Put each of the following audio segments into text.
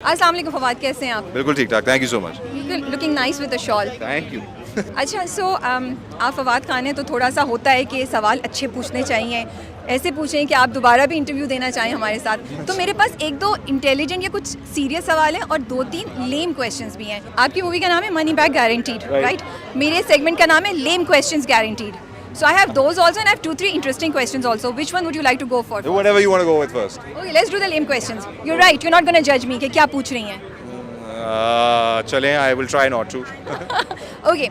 अस्सलाम वालेकुम फवाद, कैसे हैं आप? बिल्कुल ठीक ठाक, thank you so much. Looking nice with the shawl. Thank you. अच्छा, सो आप फवाद खान हैं तो थोड़ा सा होता है कि सवाल अच्छे पूछने चाहिए, ऐसे पूछें कि आप दोबारा भी इंटरव्यू देना चाहें हमारे साथ। तो मेरे पास एक दो इंटेलिजेंट या कुछ सीरियस सवाल हैं और दो तीन लेम क्वेश्चंस भी हैं। आपकी मूवी का नाम है मनी बैक गारंटीड, राइट? मेरे सेगमेंट का नाम है lame questions guaranteed. So I have those also, and I have 2-3 interesting questions also. Which one would you like to go for? Do whatever you want to go with first. Okay, let's do the lame questions. You're right. You're not going to judge me कि क्या पूछ रही हैं. चलें, I will try not to. Okay.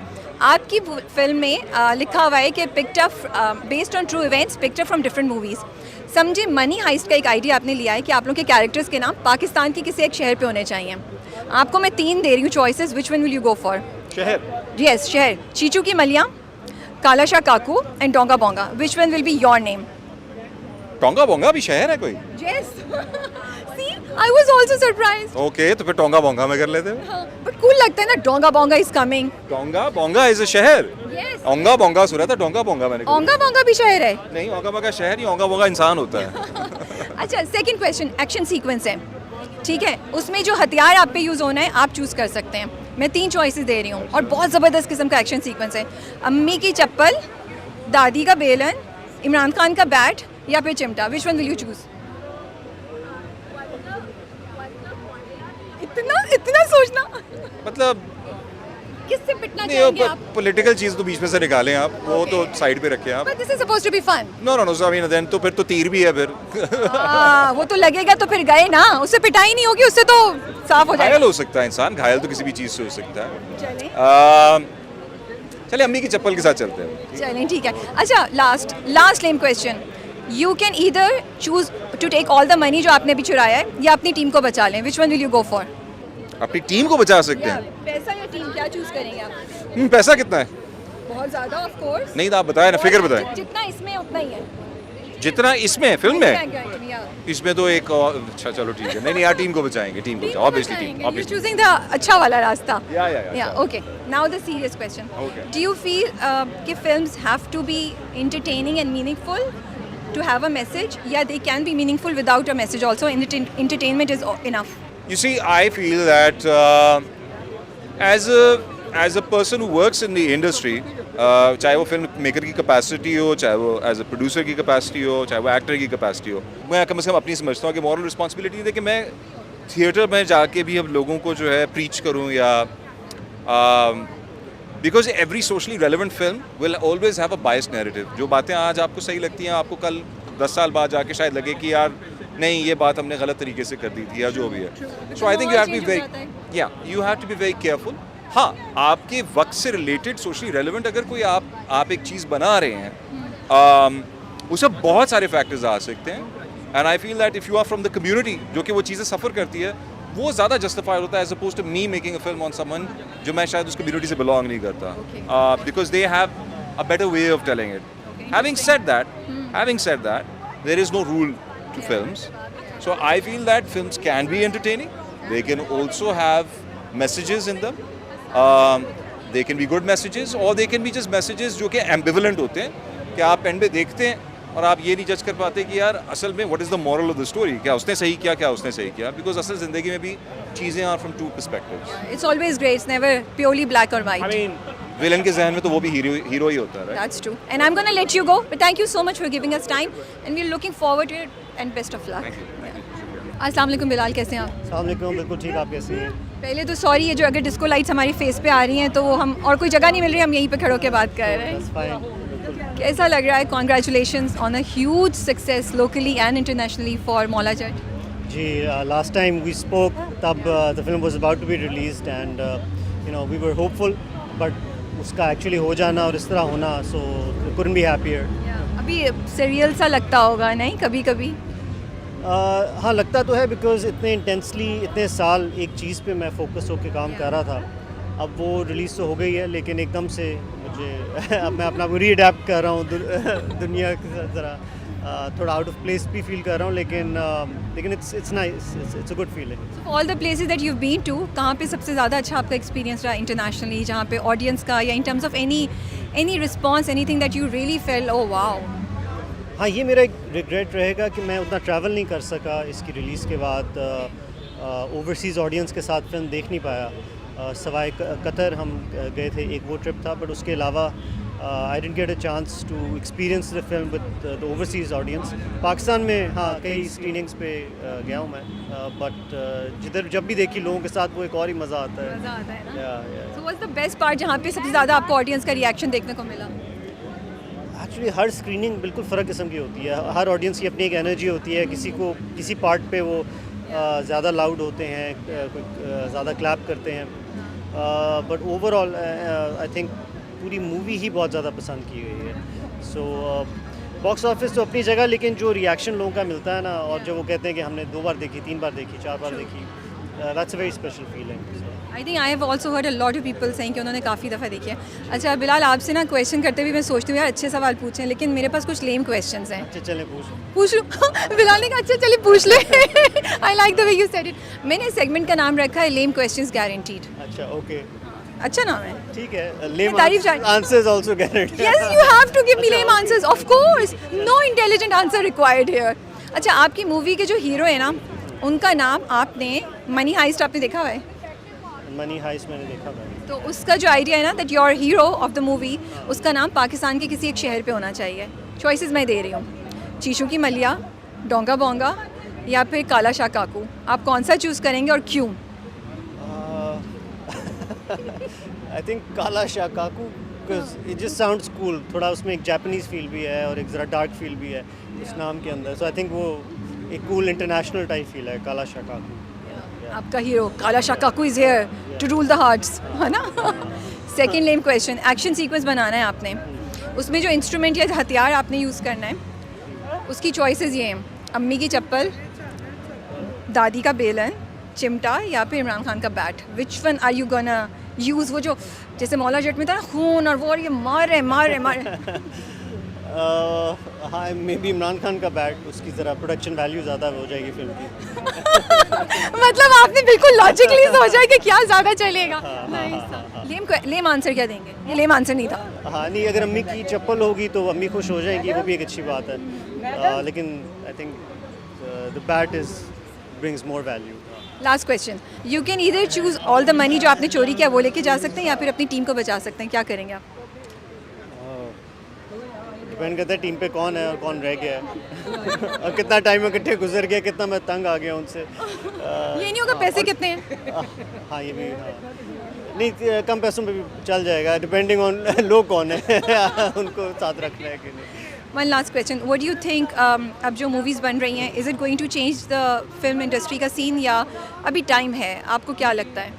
आपकी film में लिखा हुआ है कि picked up based on true events, picked up from different movies. समझे, मनी हाइस्ट का एक आइडिया आपने लिया है कि आप लोग के कैरेक्टर्स के नाम पाकिस्तान के किसी एक शहर पे होने चाहिए। आपको मैं 3 दे रही हूँ choices, which one will you go for? शहर? यस, शहर। चीचू की Maliya, Kala Shah Kaku and Donga Bonga. Which one will be your name? Tonga Bonga भी शहर है कोई? Yes. See, I was also surprised. Okay, तो फिर टोंगा बोंगा में कर लेते हैं। बट कूल लगता है ना, Donga Bonga is coming. Tonga Bonga is a शहर? यस। ओंगा बोंगा सुना था, टोंगा बोंगा मैंने। ओंगा बोंगा भी शहर है? नहीं, ओंगा बोंगा शहर ही, ओंगा बोंगा इंसान होता है। अच्छा, सेकंड क्वेश्चन, एक्शन सीक्वेंस है, ठीक है? उसमें जो हथियार आप पे यूज़ होना है आप चूज़ कर सकते हैं। मैं 3 चॉइसेस दे रही हूँ और बहुत ज़बरदस्त किस्म का एक्शन सीक्वेंस है। अम्मी की चप्पल, दादी का बेलन, इमरान खान का बैट या फिर चिमटा। विच वन विल यू चूज़? इतना सोचना, मतलब किससे पिटना नहीं, चाहेंगे आप? पॉलिटिकल चीज तो बीच में से निकालें आप, वो तो साइड पे रखें आप। But this is supposed to be fun. No no no, I mean then तो फिर तो तीर भी है फिर। वो तो लगेगा तो फिर गए ना, उससे पिटाई नहीं होगी, उससे तो साफ हो घायल जाएगा। हो सकता है इंसान, घायल तो किसी भी चीज से हो सकता है। चलें चलिए अम्मी की चप्पल के साथ चलते हैं। चलें, ठीक है। अच्छा, last lame question, you can either choose to take all the money जो आपने अभी चुराया है या अपनी टीम को बचा लें। विच one will you go for? अपनी टीम को बचा सकते हैं? पैसा या टीम, क्या चूज करेंगे आप? पैसा कितना है? बहुत ज्यादा, ऑफ कोर्स। नहीं तो आप बताएं ना, फिगर बताएं। जितना इसमें उतना ही है। जितना इसमें फिल्म में? Exactly, इसमें तो एक और, अच्छा चलो ठीक है। नहीं नहीं यार, टीम को बचाएंगे, टीम को obviously team, You're obviously. choosing the अच्छा वाला रास्ता। Yeah, Okay. Now the serious question. Okay. Do you feel कि films have to be entertaining and meaningful to have a message? Yeah, they can be meaningful without a message also. Entertainment is enough. You see, I feel that as a person who works in the industry, चाहे वो film maker की capacity हो, चाहे वो as a producer की capacity हो, चाहे वो एक्टर की कैपेसिटी हो, मैं कम से कम अपनी समझता हूँ कि मॉरल रिस्पॉन्सिबिलिटी है कि मैं थिएटर में जाके भी अब लोगों को जो है प्रीच करूँ या because every socially relevant film will always have a biased narrative. जो बातें आज आपको सही लगती हैं, आपको कल 10 साल बाद जाके शायद लगे कि यार नहीं, ये बात हमने गलत तरीके से कर दी थी या जो भी है। So I think you have to be very, या you have to be very careful. हाँ, आपके वक्त से रिलेटेड सोशली रेलिवेंट अगर कोई आप एक चीज़ बना रहे हैं, उससे बहुत सारे फैक्टर्स आ सकते हैं। And I feel that if you are from the community जो कि वो चीज़ें सफ़र करती है, वो ज़्यादा जस्टिफाइड होता है as opposed to me making a film on someone जो मैं शायद उस कम्युनिटी से बिलोंग नहीं करता, because they have a better way of telling it. Having said that there is no rule to films, so I feel that films can be entertaining, they can also have messages in them, they can be good messages or they can be just messages जो कि ambivalent होते हैं कि आप and पे देखते हैं और आप ये नहीं जज कर पाते कि यार असल में what is the moral of the story, क्या उसने सही किया, क्या उसने सही किया, because असल ज़िंदगी में भी चीज़ें are from 2 perspectives. It's always grey, it's never purely black or white. I mean, villain के जहन में तो वो भी हीरो ही होता है, right? That's true. And I'm going to let you go, but thank you so much for giving us time and we're looking forward to it and best of luck. अस्सलाम वालेकुम बिलाल, कैसे हैं आप? अस्सलाम वालेकुम, बिल्कुल ठीक, आप कैसी हैं? पहले तो सॉरी है जो अगर डिस्को लाइट्स हमारी फेस पे आ रही हैं तो वो हम और कोई जगह नहीं मिल रही, हम यहीं पे खड़े होकर बात कर रहे That's हैं। fine, बिल्कुल। कैसा लग रहा है? Congratulations on a huge success locally and internationally for Maula Jatt. Ji, last time we spoke तब the film was about to be released and we were hopeful, but उसका एक्चुअली हो जाना और इस तरह होना, so we couldn't be happier. अभी serial सा लगता होगा नहीं कभी कभी? हाँ, लगता तो है, बिकॉज इतने इंटेंसली इतने साल एक चीज़ पे मैं फोकस होकर काम कर रहा था। अब वो रिलीज़ तो हो गई है लेकिन एकदम से मुझे अब मैं अपना रीअडेप्ट कर रहा हूँ दुनिया के साथ, ज़रा थोड़ा आउट ऑफ प्लेस भी फील कर रहा हूँ, लेकिन it's nice, it's a good feeling. All the places that you been to, कहाँ पे सबसे ज़्यादा अच्छा आपका एक्सपीरियंस रहा इंटरनेशनली, जहाँ पे ऑडियंस का या in terms of any response, anything that you really fail oh wow? हाँ, ये मेरा एक रिग्रेट रहेगा कि मैं उतना ट्रैवल नहीं कर सका इसकी रिलीज़ के बाद। ओवरसीज़ ऑडियंस के साथ फिल्म देख नहीं पाया। सवाए कतर हम गए थे, एक वो ट्रिप था, बट उसके अलावा I didn't get a chance to experience the film with the overseas audience. Pakistan में हाँ कई स्क्रीनिंग्स पे गया हूँ मैं, बट जिधर जब भी देखी लोगों के साथ वो एक और ही मज़ा आता है। मज़ा आता है ना। या so what's the best part जहाँ पे सबसे ज़्यादा आपको ऑडियंस का रिएक्शन देखने को मिला? एक्चुअली हर स्क्रीनिंग बिल्कुल फ़र्क किस्म की होती है, हर ऑडियंस की अपनी एक एनर्जी होती है। किसी को किसी पार्ट पे वो ज़्यादा लाउड होते हैं, कोई ज़्यादा क्लैप करते हैं, बट ओवरऑल आई थिंक पूरी मूवी ही बहुत ज़्यादा पसंद की गई है। सो बॉक्स ऑफिस तो अपनी जगह, लेकिन जो रिएक्शन लोगों का मिलता है ना, और जो वो कहते हैं कि हमने 2 बार देखी, 3 बार देखी, 4 बार देखी, that's a very special feeling. I think I have also heard a lot of people saying कि उन्होंने काफ़ी दफ़ा देखी है। अच्छा बिलाल, आपसे ना क्वेश्चन करते हुए मैं सोचती हूँ यार अच्छे सवाल पूछें, लेकिन मेरे पास कुछ लेम क्वेश्चंस हैं। अच्छा चलें पूछ लूँ? बिलाल ने कहा अच्छा चलिए पूछ ले। I like the way you said it. मैंने सेगमेंट का नाम रखा है लेम क्वेश्चंस गारंटीड। अच्छा ओके, अच्छा नाम है। ठीक है। लेम तारीफ चाहिए। Answers also guaranteed. Yes, you have to give me lame answers. Of course, no intelligent answer required here. अच्छा, आपकी मूवी के जो हीरो है ना, उनका नाम आपने मनी हाइस्ट आपने देखा हुआ है? मनी हाइस्ट मैंने देखा था। तो उसका जो आइडिया है ना that your hero of the movie, उसका नाम पाकिस्तान के किसी एक शहर पे होना चाहिए। चॉइसेस मैं दे रही हूँ, चीशू की मलिया, डोंगा बोंगा या फिर काला शाह काकू। आप कौन सा चूज़ करेंगे और क्यों? I think Kala Shah Kaku, because it just sounds cool. थोड़ा उसमें एक जापानीज़ फील भी है और एक ज़रा डार्क फील भी है उस नाम के अंदर। सो आई थिंक वो एक कूल इंटरनेशनल टाइप फील है, काला शाह काकू। आपका hero Kala Shah Kaku is here to rule the hearts, है ना? Second lame question, action sequence बनाना है आपने, उसमें जो इंस्ट्रूमेंट या हथियार आपने यूज़ करना है, उसकी चॉइसेस ये हैं, अम्मी की चप्पल, दादी का बेलन, चिमटा या फिर इमरान खान का bat. Which one are you gonna use? वो जो जैसे मौला जट में था ना, खून और वो, और ये मार रहे हाँ मे बी इमरान खान का बैट, उसकी ज़रा प्रोडक्शन वैल्यू ज़्यादा हो जाएगी फिल्म की। मतलब आपने बिल्कुल लॉजिकली सोचा है कि क्या ज़्यादा चलेगा। लेम आंसर क्या देंगे? ये लेम आंसर नहीं था। हाँ नहीं, अगर अम्मी की चप्पल होगी तो अम्मी खुश हो जाएंगी, वो भी एक अच्छी बात है, लेकिन I think the bat is brings more value. Last question, you can either choose all the money जो आपने चोरी किया वो लेके जा सकते हैं या फिर अपनी टीम को बचा सकते हैं। क्या करेंगे आप? डिपेंड करता है टीम पे कौन है और कौन रह गया है और कितना टाइम इकट्ठे गुजर गया, कितना मैं तंग आ गया उनसे। ये नहीं होगा पैसे कितने हैं? हाँ ये भी, हाँ नहीं कम पैसों पे भी चल जाएगा, डिपेंडिंग ऑन लोग कौन है उनको साथ रखना है कि नहीं। One last question, what do you think, अब जो मूवीज़ बन रही हैं, is it going to change the film industry का सीन या अभी टाइम है? आपको क्या लगता है?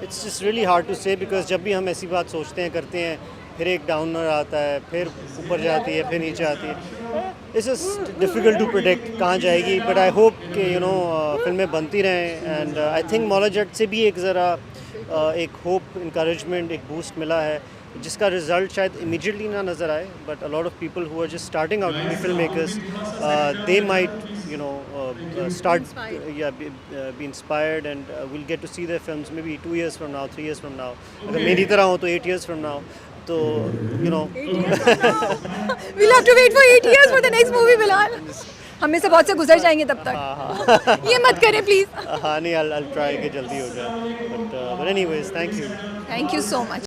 It's just really hard to say, because जब भी हम ऐसी बात सोचते हैं करते हैं, फिर एक डाउनर आता है, फिर ऊपर जाती है, फिर नीचे आती है। It's just difficult to predict कहाँ जाएगी, बट आई होप कि यू नो फिल्में बनती रहें। And I think Maula Jatt से भी एक ज़रा एक होप, इंकरेजमेंट, एक बूस्ट मिला है, जिसका रिजल्ट शायद इमीडिएटली ना नज़र आए, but a lot of people who are just starting out to be film makers, they might you know start be inspired and we'll get to see their films maybe 2 years from now, 3 years from now. अगर मेरी तरह हो तो 8 years from now, तो you know we'll have to wait for 8 years for the next movie Bilal. हम में से बहुत से गुजर जाएंगे तब तक। ये मत करें प्लीज़। हाँ नहीं, I'll try कि जल्दी हो जाए, but anyways thank you so much।